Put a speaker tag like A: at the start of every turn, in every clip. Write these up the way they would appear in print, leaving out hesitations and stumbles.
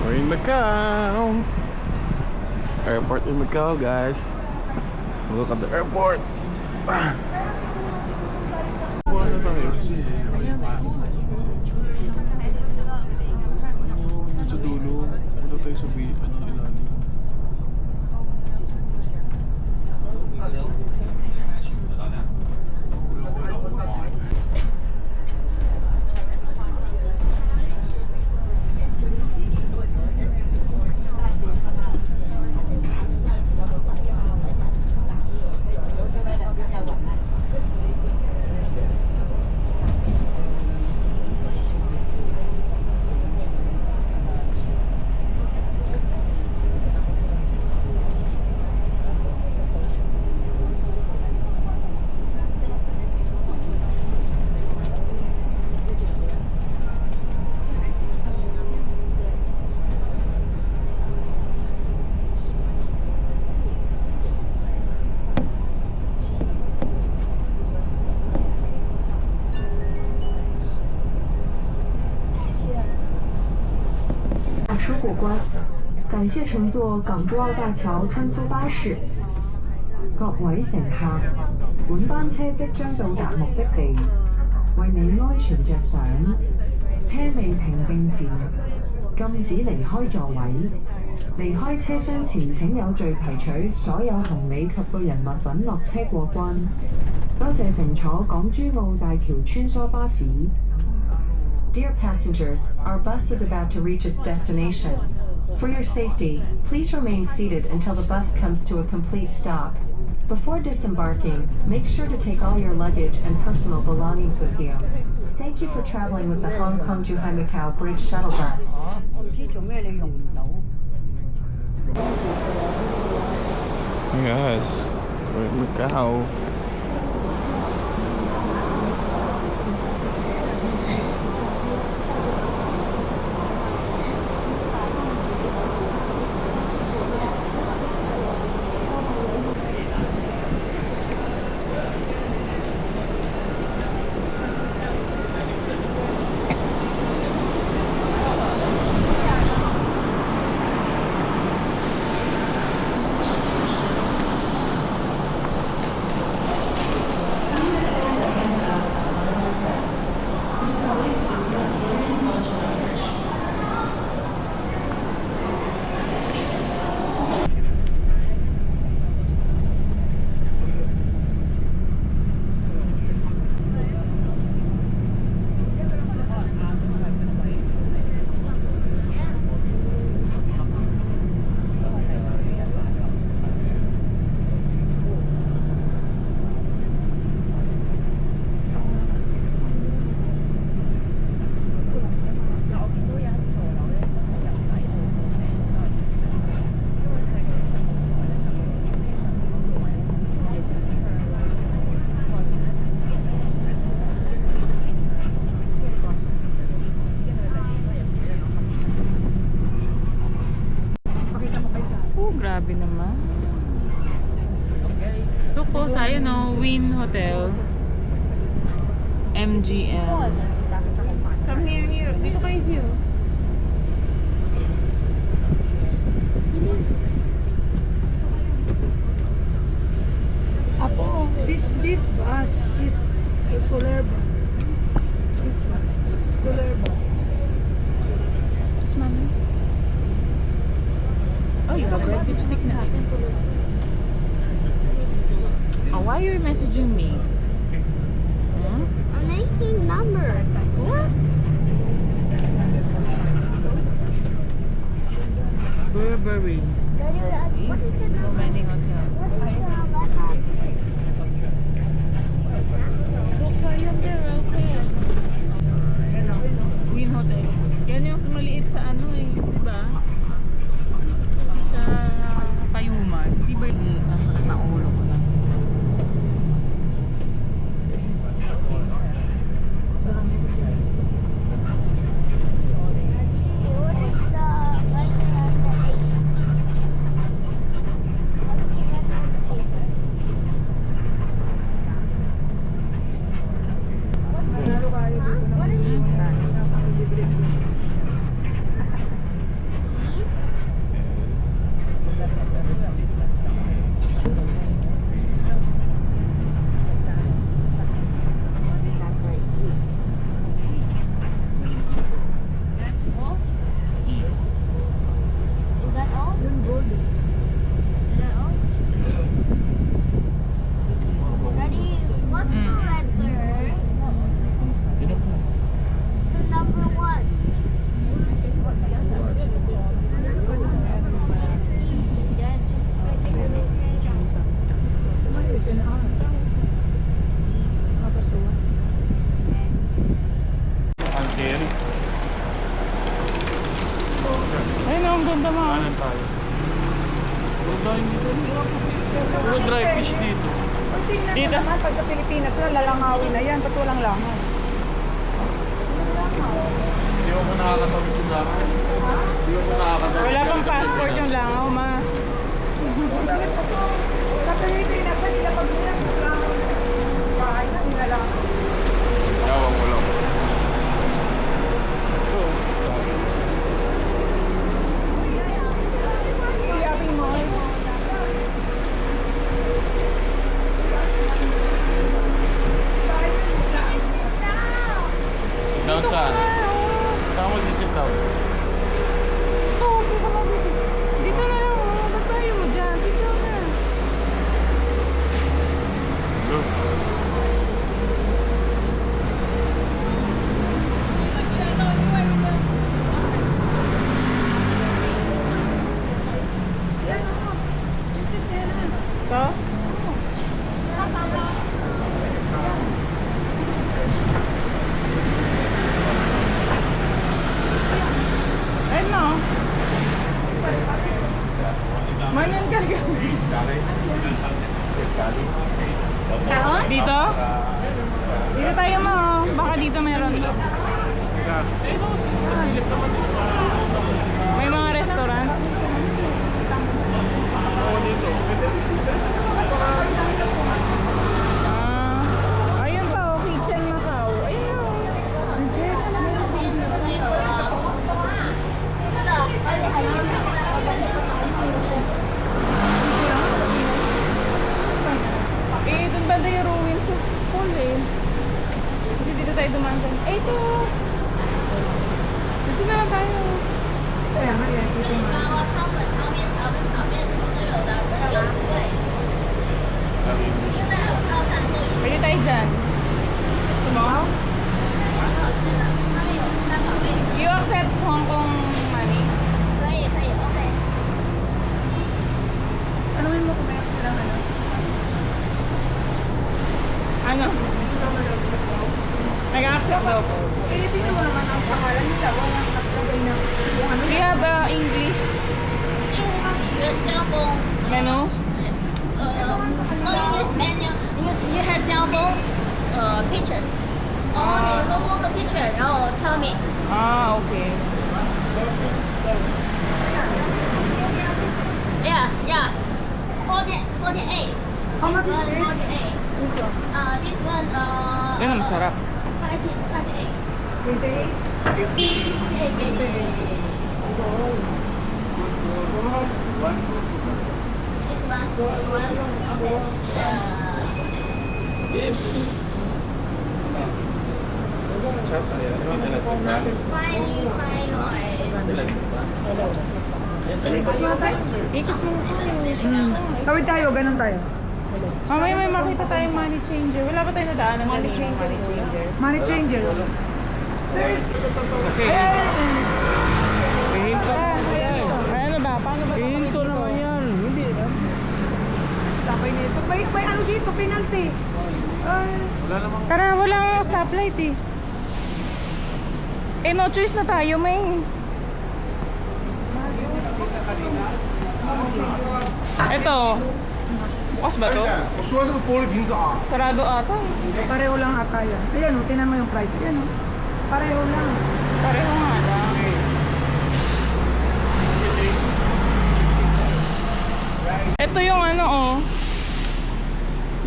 A: We're in Macau. Airport in Macau, guys. Look at the airport. Buwan na tayo. Sa dulo. Punta tayo sa ilalim.
B: 出过关，感謝乘坐港珠澳大橋穿梭巴士。各位乘客，本班車即將到達目的地，為你安全着想。車未停並時，禁止離開座位。離開車廂前請有序提取所有行李及個人物品落車過關。多謝乘坐港珠澳大橋穿梭巴士。Dear passengers, our bus is about to reach its destination. For your safety, please remain seated until the bus comes to a complete stop. Before disembarking, make sure to take all your luggage and personal belongings with you. Thank you for traveling with the Hong Kong-Zhuhai Macau Bridge Shuttle Bus.
A: Yes, we're in Macau. Grabe naman. Ito po sa Wynn Hotel. MGM.
C: Come here. Dito kayo, Zio.
D: Apo, this bus is a solar bus. This one, solar bus.
C: Tapos, mami. Oh, you have red lipstick na. Oh, why are you messaging me? Huh?
E: An 18 number.
C: What? Burberry.
E: Daddy, what is the
C: So
E: number?
C: many hotels.
E: What is the letter?
C: Wynn Hotel. Yan yung maliit sa di ba? Sa Payuman. Di ba yung sakit na ulo ko lang?
E: What is the letter?
D: cold.
E: Ready? What's the letter? The number one. It's easy.
D: Sama SNR. Nakakatuwa.
C: Ayun ang ganda mo.
A: Kanan tayo. Puro dry fish dito.
D: Pag tingnan mo
C: Dito?
D: naman, pag sa Pilipinas na, lalangawin na yan. Ba't walang langaw?
A: Hindi ako nakakatawid yung langaw. Hindi ako nakakatawid.
C: Wala pang passport yung langaw, ma.
D: Sa Pilipinas, nila pag langaw na. Bahay na, nilalangaw.
A: Yawang wala. Down saan? Saan mo sit down?
C: Dito na lang, oh. Ba't tayo mo dyan? Dito na. Ito? Ayun na, oh. Manan ka Dito? Dito tayo mo. Baka dito meron. May mga restaurant.
A: Oo, dito.
C: Ayun pa, oh. Kitchen Macau. Ayun. Eh, dun banda yung ruins. Cool eh. Kasi dito tayo dumaan tayo. Eh, ito. Dito na lang tayo.
D: Kaya nga, yan. Ito nga.
C: Pwede tayo dyan. Tomorrow? You accept Hong Kong money?
D: Tanungin mo kung meron silang ano.
C: Ano? Nag-accept daw po.
D: Eh, tingnan mo naman ang pangalan nila. Walang naglagay na kung ano.
C: Do you have English menu?
E: No English menu. You have sample picture. Oh, you look the picture. Oh, tell me.
C: Ah, okay.
E: Yeah. 48.
D: How much
E: This
D: is
E: one,
D: this?
E: 48.
D: This one.
E: This one,
C: Yan ang masarap.
E: 28.
D: 28?
E: 58. This one, okay. Fine
D: Ikot muna tayo.
C: Ikot mo.
D: Tawid tayo, ganun tayo.
C: Mamaya may makita tayong money changer. Wala pa tayo nadaanan money changer.
D: Money changer. There is...
C: Okay. Ano ba? Paano ba?
A: Hinto naman yan. Hindi.
D: Tapay nito. May ano dito, penalty. Ay,
A: Wala namang...
C: Tara, wala nga stoplight eh. Eh, no choice na tayo, may. Ito. Bukas ba to?
F: 我说这个玻璃瓶子啊，
C: Sarado ata.
D: pareho lang ata yan. Ayan o, tinan mo yung price. Ayan o. Pareho lang.
C: Pareho nga lang. Ito yung ano oh.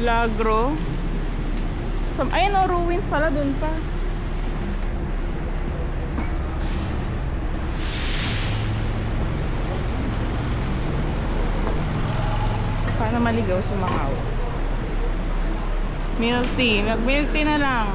C: Lagro. Ayun oh, ruins pala dun pa. Paano maligaw sa Macau? Milk tea. Mag-milk tea na lang.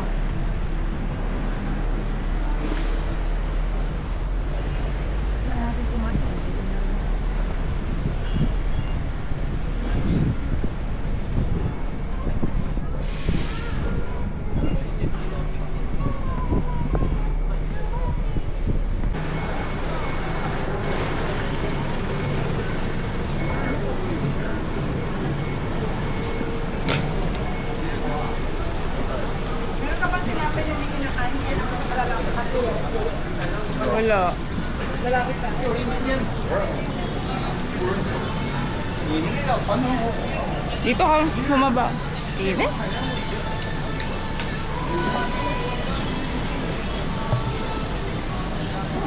C: Dito ka bumaba. Init?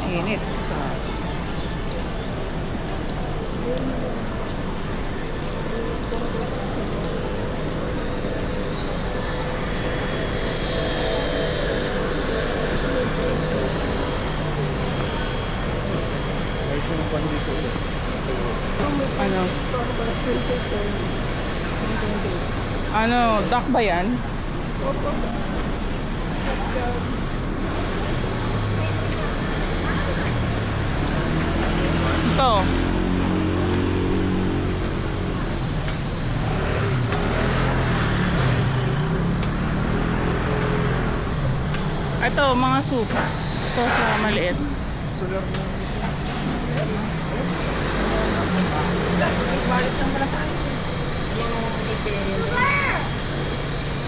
C: Init. Ano? Ano, duck ba yan? Ito. Ito, mga soup. Ito sa maliit.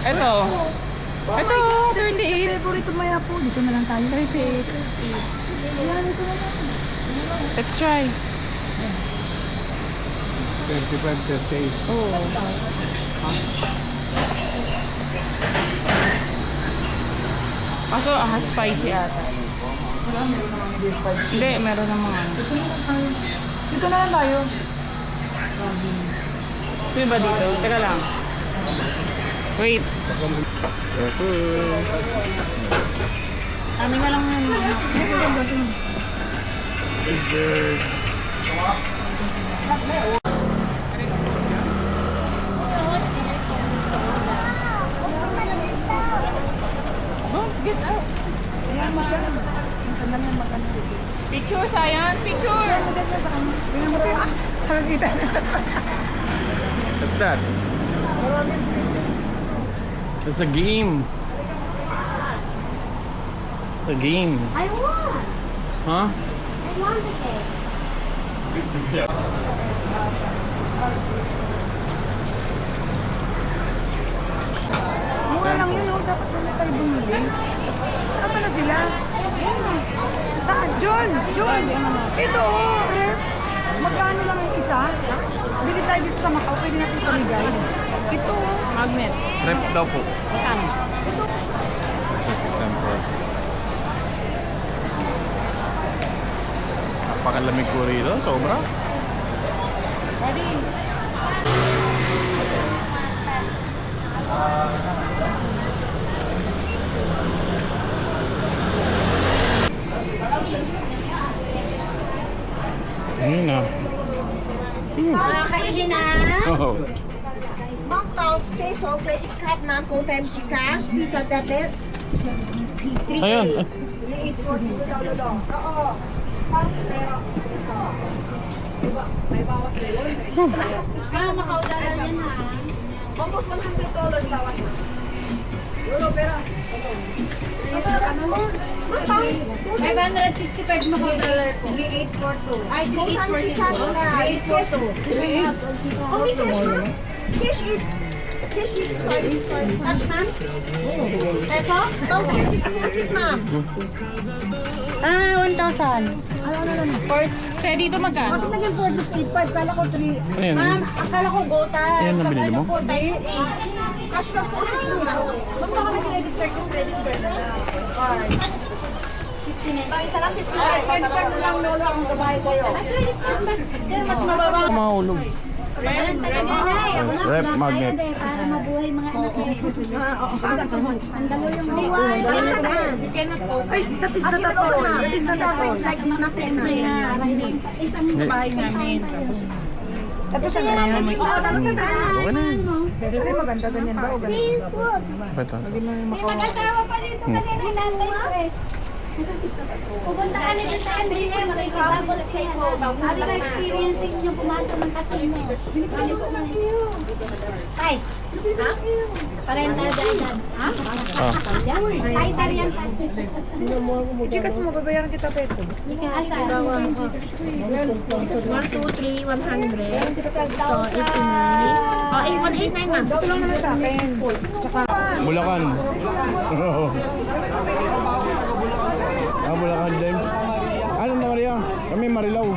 C: Ito. Ito, 38.
D: Favorito maya po. Dito na lang tayo.
C: 38. Let's try.
A: 25, 38.
C: Oh. Kaso, spicy ata. Hindi, meron namang ano.
D: Dito na lang tayo.
C: Pwede ba dito? Teka lang. Wait. Kami na lang yan. Don't get out. Picture, sayang. Picture.
D: Nakakita na.
A: What's that? It's a game. It's a game.
E: I won.
A: Huh?
E: I won the game.
D: Mura lang yun, oh. Dapat doon na tayo bumili. Nasaan na sila? Saan? John! John! Ito, oh. Magkano lang yung isa? Bili tayo dito sa Macau. Pwede natin pamigay. Ito, oh.
C: Magnet.
A: Rep daw po.
C: Magkano?
A: Sa September. Napakalamig ko rito. Sobra.
C: Ready?
A: Ayun na.
G: Kakainin na.
A: Oh.
G: Bank account, peso, credit card, ma'am, full time si cash, Visa debit. 3K.
A: Ayun.
G: Oo.
E: Makaulan yan ha.
G: Almost $100 bawas na. Pera.
E: 565 makaulan po. 3842. Ay,
G: Full time si cash na.
E: 3842.
G: Only cash, ma'am. Cash is
E: Cash ma'am? Peso?
G: Oh, cash is 6, ma'am.
E: 1,000.
C: First, kaya dito magkano?
D: Bakit naging 465? Kala ko 3.
A: Ano yan?
E: Ma'am, akala ko gota.
A: Ayan na binili mo?
E: Times 8.
G: Cash lang 4, 6, ma'am.
E: Ma'am, baka may credit card yung credit card.
G: Isa lang 55. Credit card lang, lolo, akong babae kayo.
E: Ay, credit card mas, sir, mas mababa.
A: Mahulog. Rep magnet.
E: Para mabuhay mga anak niya. Ang dalo yung buhay.
G: Parang sa daan.
D: Ay, that is not at all. That is not at all.
G: Like nothing na.
E: Isang
C: Bahay namin.
D: Tapos sa mama mo.
G: Oo, tapos sa daan.
A: Okay na yun.
D: Ay, maganda ganyan ba? O ganyan?
E: Facebook.
A: Ito.
E: May mag-asawa pa dito kanina hinantay ko eh. Pupunta kami dito sa MBM, makikibabot kayo. Sabi ko experiencing yung pumasok ng casino. Alis na Tay, ha? Parehan tayo dyan. Ha? Tay, parehan tayo.
D: Hindi kasi mababayaran kita peso.
E: Asa?
G: 1, 2, 3, 100.
E: So,
G: 89. Oh, 189, ma'am.
D: Ito lang naman sa akin. Tsaka,
A: Bulacan. Bulacan din. Ano na Maria? Kami Marilaw.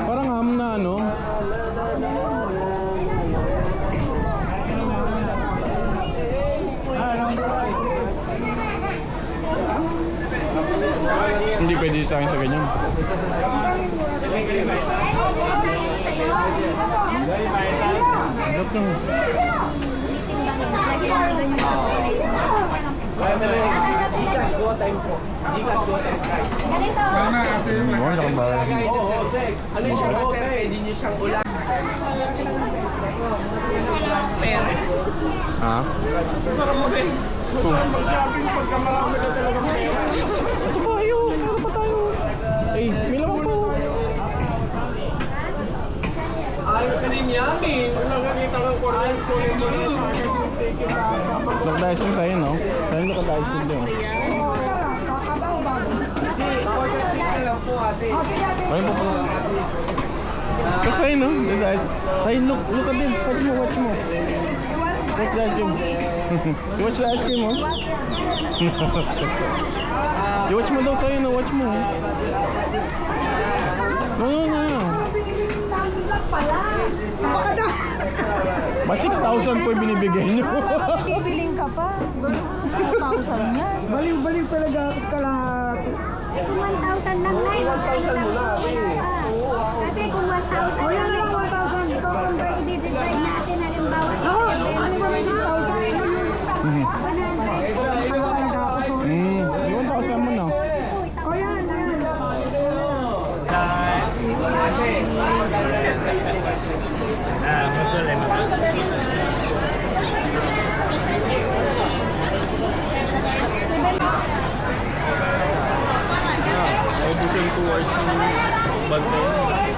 A: Parang ham na ano. Hindi pwede sa akin sa ganyan. Look lang.
E: Ganito.
A: Wala kang bahay.
H: Ano siya kasi, hindi niyo siyang ulan.
A: Ha? Ito ba yun? Meron pa tayo. Eh, may laman po.
H: Ayos ka rin yan eh. Nakakita kang ayos ko rin yun.
A: Look ice cream sa'yo, no? Sa'yo look at ice cream din.
H: Ito lang po ate.
A: Ayun po po. Look sa'yo, no? There's ice cream. Sa'yo, look at them. Watch mo. Watch the ice cream. You watch the ice cream, oh? You watch mo daw sa'yo, no? Watch mo. No.
D: Baka daw.
A: Ba't 6,000 po yung binibigay nyo?
C: Bibiling ka pa. 2,000 yan.
D: Baliw-baliw talaga ako kalahati.
E: Kung 1,000 lang na, 1,000 mo na. Kasi kung 1,000
D: O yan lang, 1,000.
E: ikaw convert, i-divide natin halimbawa sa
D: Ako, ano ba may 6,000?
E: 100.
D: Kaya talaga ako.
A: Yung 1,000 mo na.
D: O yan.
A: Ubusin 2 hours ng bantay.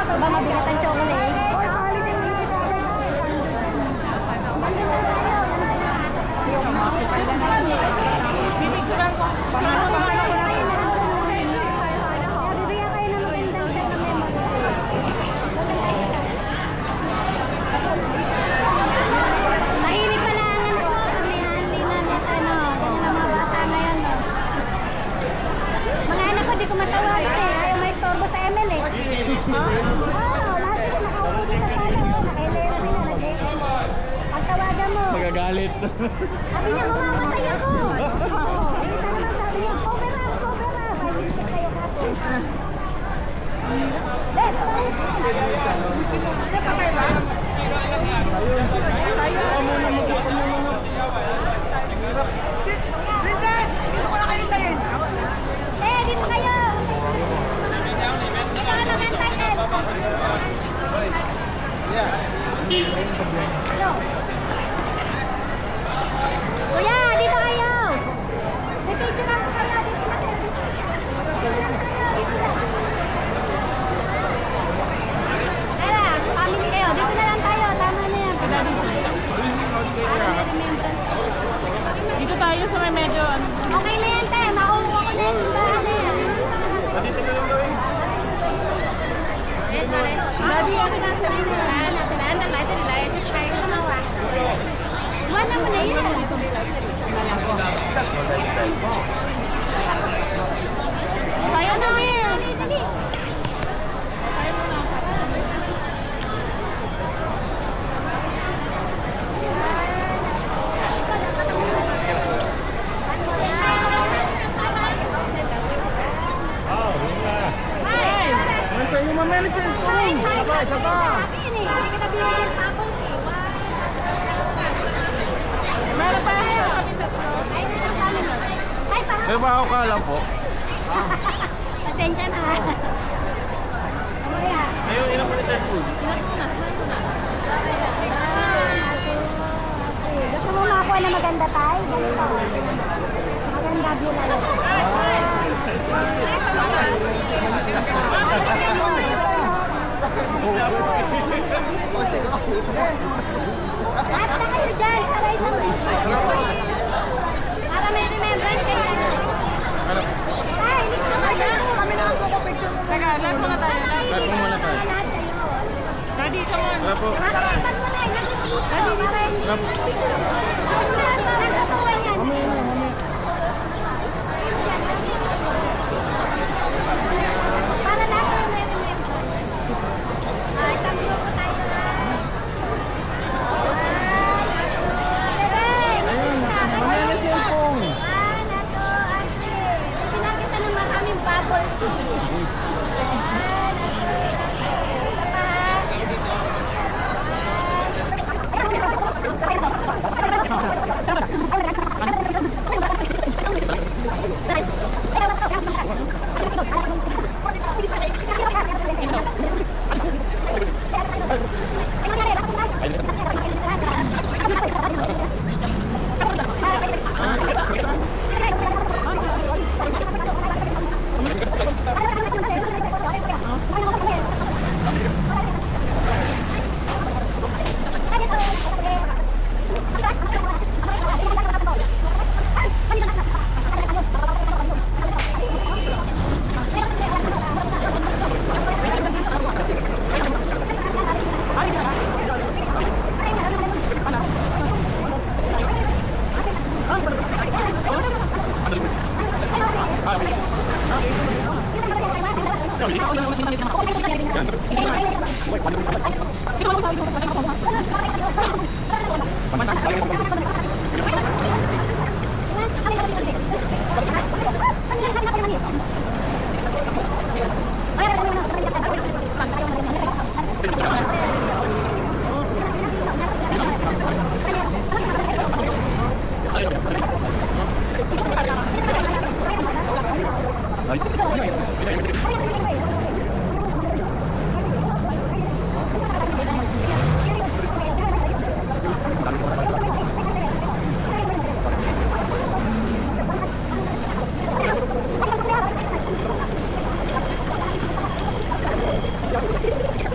E: Diba mabigat ang chocolate?
D: Hoy, pahalik yung hindi sa akin.
C: Bibigsuran ko.
E: Bibigyan kayo ng magandang set ng memory. Mahilig pala ang anak ko pag may handling na net, ano, ganyan ang mga bata ngayon, no? Mga anak ko, di ko matawagan eh. Ayaw may istorbo sa ML eh. Oo, lahat sila nakaupo din sa sala. Nakailera sila, nag-AM. Pagtawagan mo,
A: Magagalit.
E: sabi niya, mamamatay ako. Oo, yung isa naman sabi niya, cover up, cover up. Ay, hindi kayo kaso.
D: Siya patay ba? Princess, dito ko na kayo tayin.
E: Eh, dito kayo. Ikaw ang magantay, Ed. Hello. Kuya, dito kayo. May picture ako kayo. Dito na kayo. Tara, family kayo. Dito na lang tayo. Tama na yan. Para may remembrance.
C: Dito tayo sa may medyo ano.
E: Okay na yan, te. Makuha ko na yung simbahan na yan. Daddy, ano na sa inyo? Wala mo na yan.
C: Kaya na, Will.
E: Dali, dali.
A: Nasa iyo mamaya na siya.
E: Ay, sa akin eh. Hindi kita binigyan pa ako eh.
C: Meron pa
E: Ay, na lang kami. Ay, pa.
A: Trabaho ka lang po.
E: Pasensya na. Kuya.
A: Ayun, ilan po na siya food?
E: Gusto mo makuha na maganda tayo? Ganito. Maganda view na yun. Lahat na kayo dyan. Para isang para may remembrance kayo. Ay, hindi ko naman yan.
D: Kami na po ko picture mo.
C: Teka, lahat muna tayo.
E: Para kayo
A: Lahat
E: dito.
A: muna tayo.
E: Lahat kayo.
C: Daddy, come on.
A: Tara po.
E: Pag mo na, ilagay dito. Para hindi. Para totoo yan. Para lahat kayo may remembrance. Isang grupo tayo na.
A: Mamaya na cellphone.
E: Pinakita naman kaming bubble tea. Isa pa ha. Thank you.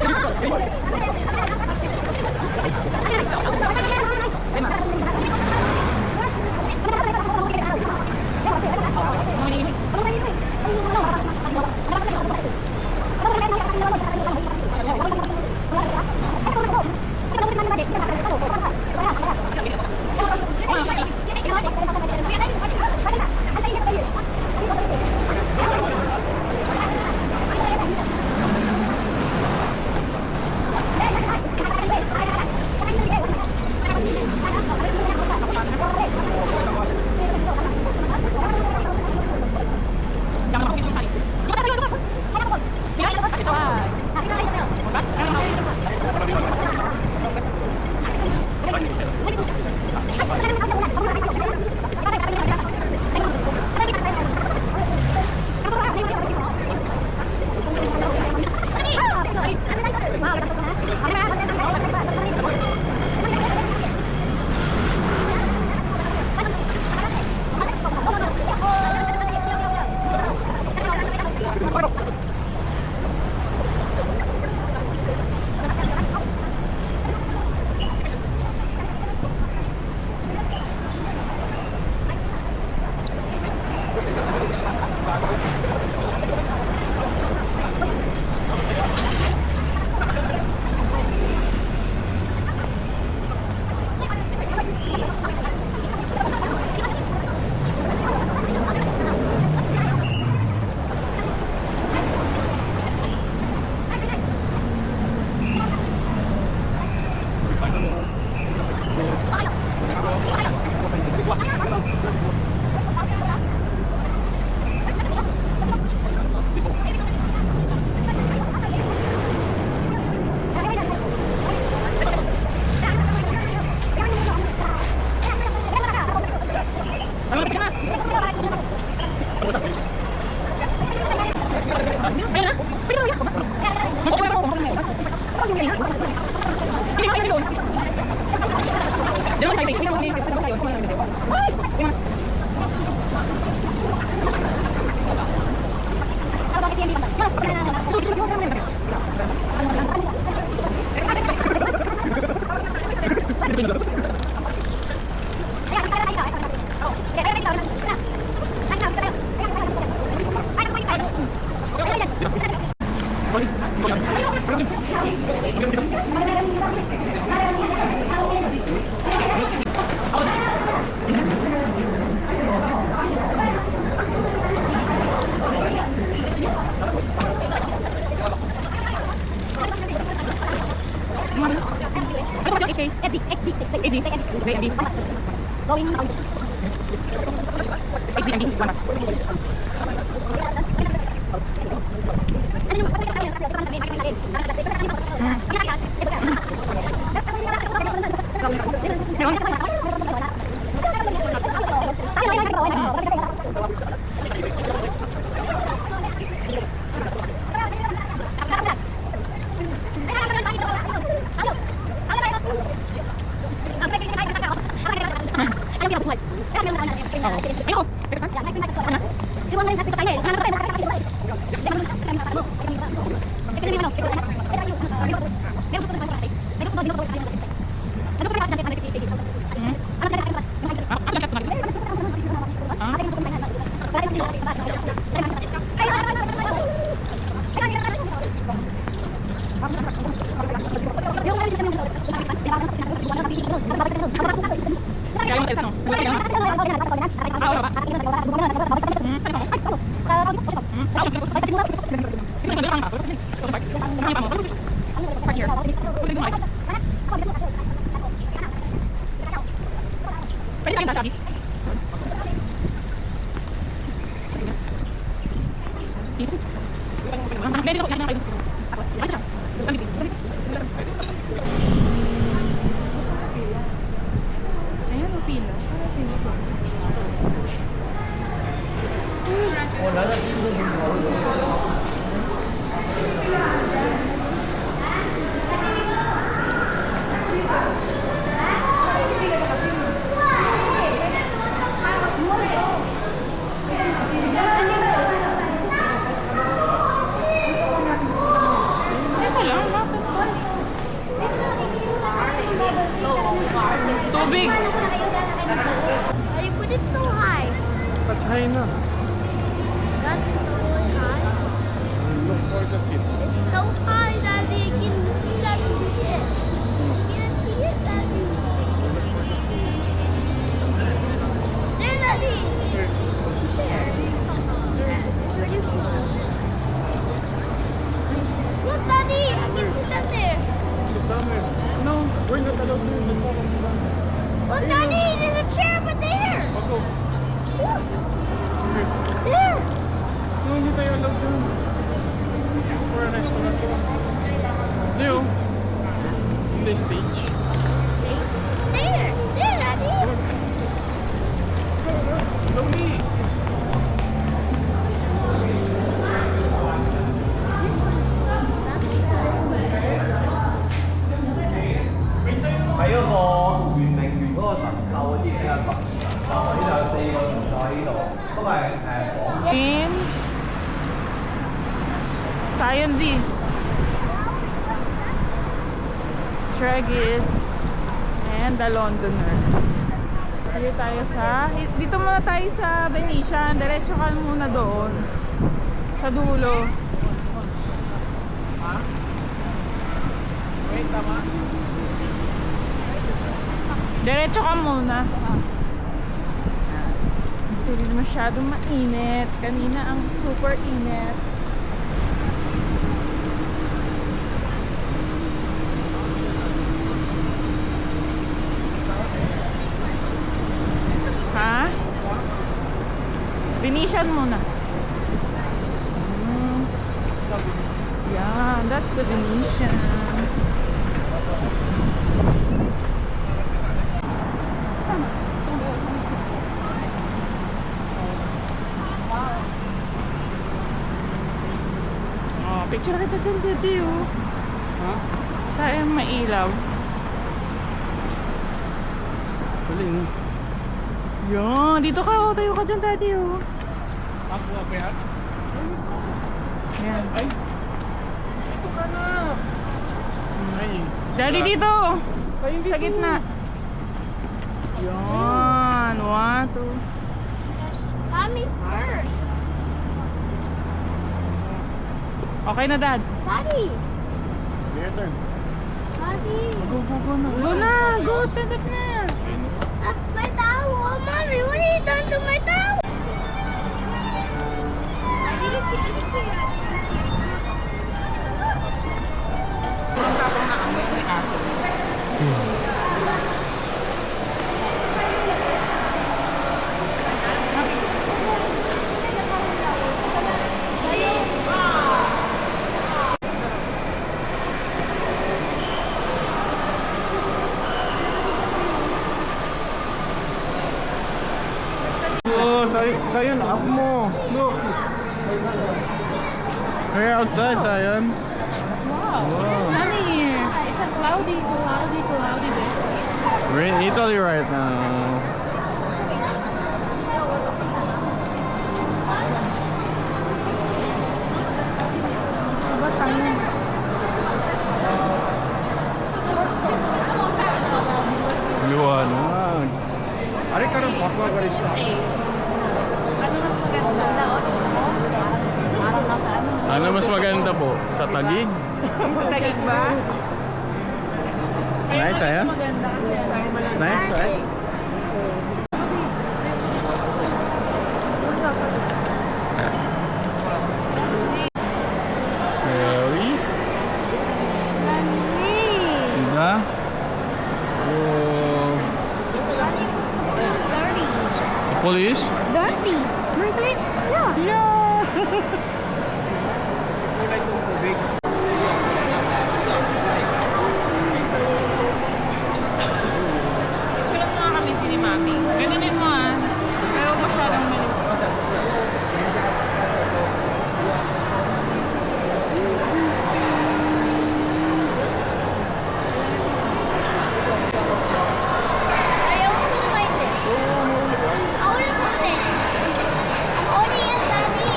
C: Tubig!
E: Why you put it so high?
A: That's high na.
E: That's really high.
A: Look for the seat.
E: It's so high, Daddy. You can see it. You can see it, Daddy. There, Daddy. There. Look, Daddy. I can see that there.
A: No, we're not allowed to.
E: Look, Daddy. There's a chair over there. Look. There.
A: No, hindi tayo allowed to. For a restaurant. Leo, in the stage.
E: There. There, Daddy.
A: Slowly.
C: Games, Science Z, Stragis, and the Londoner. Dito muna tayo sa Venetian. Diretso ka muna doon sa dulo.
A: Wait, tama.
C: Diretso ka muna. Hindi masyadong mainit. Kanina ang super init. Ha? Venetian muna. Yeah, that's the Venetian. Oh, picture kita dyan, Daddy, oh.
A: Ha?
C: Sayang mailaw.
A: Galing.
C: Yan, dito ka, oh. Tayo ka dyan, Daddy, oh.
A: Ako ba yan?
C: Yan.
A: Ay! Dito ka na! Ay!
C: Daddy, dito!
A: Ay,
C: Sa gitna. Yan. 1, 2.
E: Mommy first.
C: Okay na, Dad.
E: Daddy.
C: Go na! Go! Stand up na!
E: My towel! Mommy, what have you done to my towel?
C: Ang tapang na amoy ng aso.
A: Oh, Sayan, up mo. Look. We're outside, Sayan.
C: Wow. Sunny here. It's a cloudy day.
A: We're in Italy right now. Liwanag. Ari ka rin, bakwa ka rin siya. Ano mas maganda po? Sa Taguig?
C: Taguig ba?
A: Nice, ayan. Nice, right? Really? See that? Oh. The police?
E: Dirty. Dirty? Yeah.
A: Yeah.
C: Sulat mo nga kami si Mami. Ganinin mo ah. Pero huwag masyadong maliit.
E: I want to like this. I want to hold it. I'm holding it, Daddy.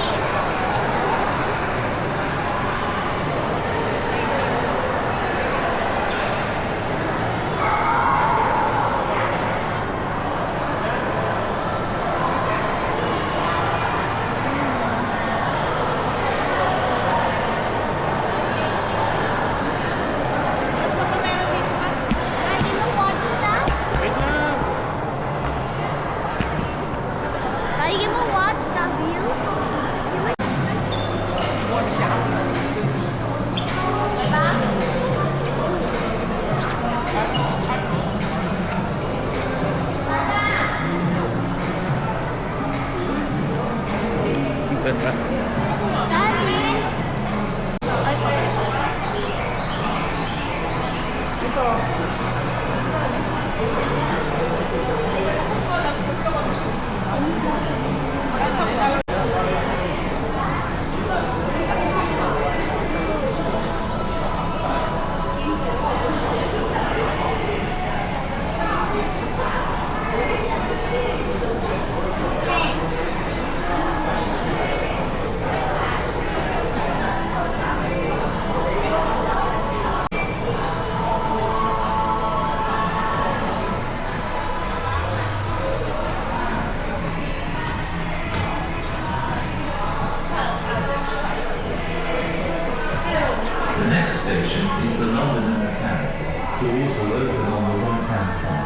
E: Daddy, mo watch that?
A: Wait lang.
E: Daddy, mo watch that view? Daddy.
I: The next station is the London Underground. Doors will open on the right-hand side.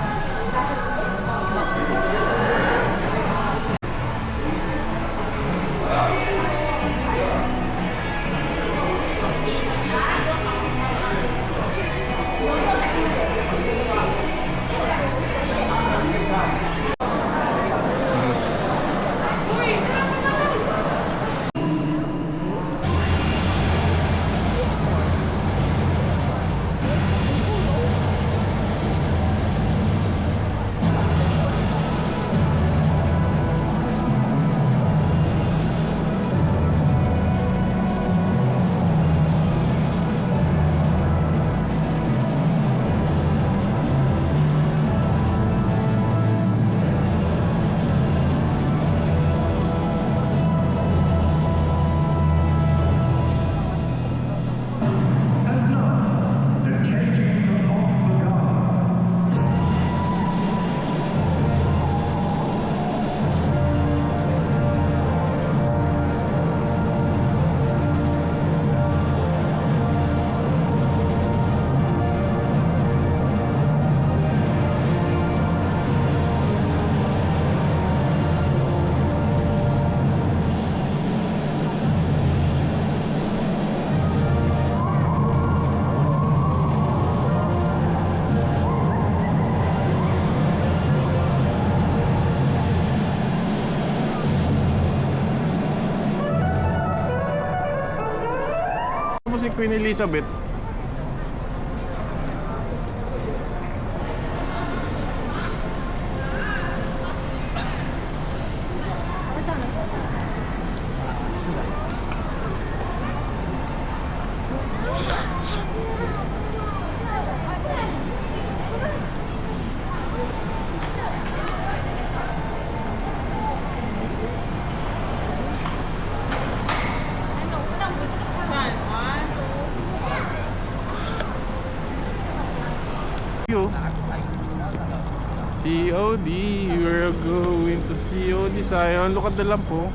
A: si Queen Elizabeth. You. COD, we're going to COD, Zion. Look at the lamp, oh.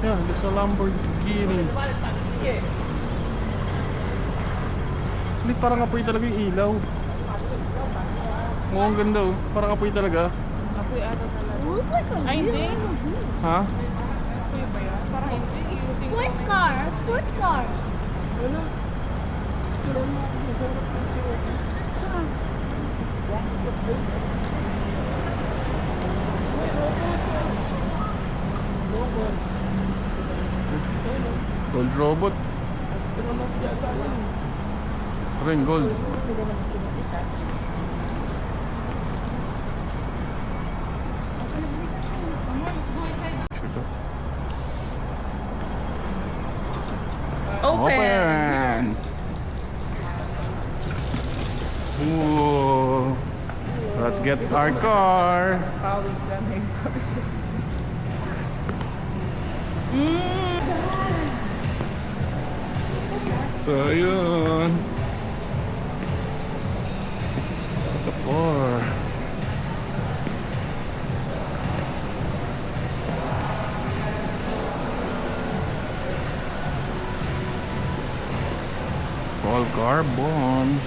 A: Yeah, there's a Lamborghini. Hindi, parang apoy talaga yung ilaw. Mukhang ganda, oh. Parang apoy talaga.
C: Apoy ata talaga. Ay, hindi.
A: Ha?
C: Apoy ba yan? Parang hindi.
E: Sports car. Sports car.
A: Gold robot. Ring gold. Ito. Open. Ooh. Let's get our car. So, yun. The car. All carbon.